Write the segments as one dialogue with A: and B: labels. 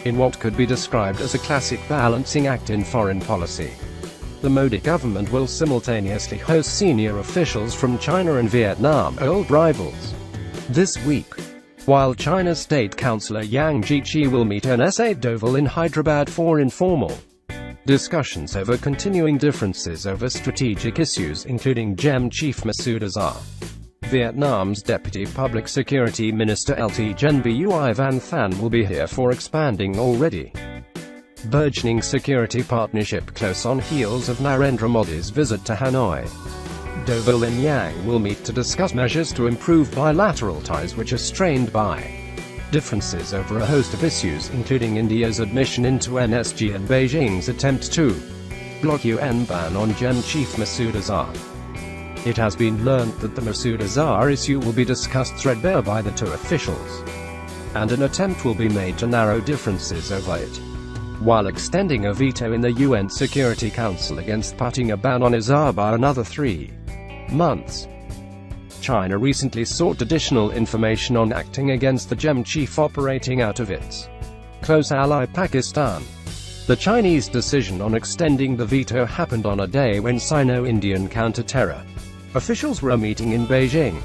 A: in what could be described as a classic balancing act in foreign policy. The Modi government will simultaneously host senior officials from China and Vietnam, old rivals, this week, while China's State Councillor Yang Jiechi will meet NSA Doval in Hyderabad for informal discussions over continuing differences over strategic issues including GEM Chief Masood Azhar. Vietnam's Deputy Public Security Minister Lt Gen Bui Van Than will be here for expanding already burgeoning security partnership close on heels of Narendra Modi's visit to Hanoi. Doval and Yang will meet to discuss measures to improve bilateral ties which are strained by differences over a host of issues including India's admission into NSG and Beijing's attempt to block UN ban on GEM Chief Masood Azhar. It has been learnt that the Masood Azhar issue will be discussed threadbare by the two officials, and an attempt will be made to narrow differences over it, while extending a veto in the UN Security Council against putting a ban on Azhar by another 3 months. China recently sought additional information on acting against the GEM chief operating out of its close ally Pakistan. The Chinese decision on extending the veto happened on a day when Sino-Indian counter-terror officials were meeting in Beijing.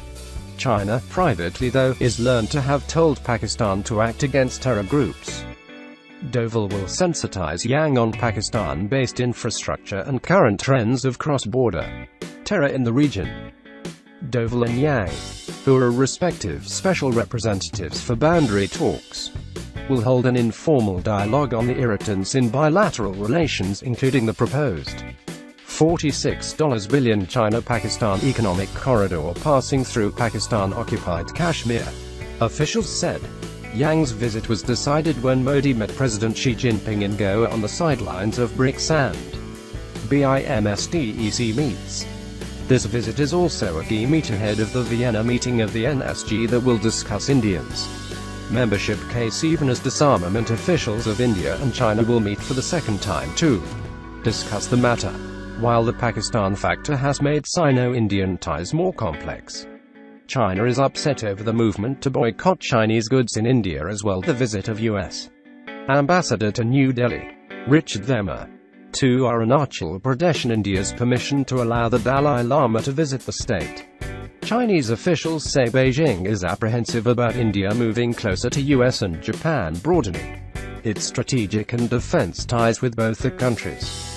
A: China, privately though, is learned to have told Pakistan to act against terror groups. Doval will sensitize Yang on Pakistan-based infrastructure and current trends of cross-border terror in the region. Doval and Yang, who are respective special representatives for boundary talks, will hold an informal dialogue on the irritants in bilateral relations including the proposed $46 billion China-Pakistan economic corridor passing through Pakistan-occupied Kashmir. Officials said Yang's visit was decided when Modi met President Xi Jinping in Goa on the sidelines of BRICS and BIMSTEC meets. This visit is also a key meet ahead of the Vienna meeting of the NSG that will discuss India's membership case even as disarmament officials of India and China will meet for the second time to discuss the matter, while the Pakistan factor has made Sino-Indian ties more complex. China is upset over the movement to boycott Chinese goods in India as well. The visit of U.S. Ambassador to New Delhi, Richard Verma, to Arunachal Pradesh and India's permission to allow the Dalai Lama to visit the state. Chinese officials say Beijing is apprehensive about India moving closer to US and Japan broadening its strategic and defense ties with both the countries.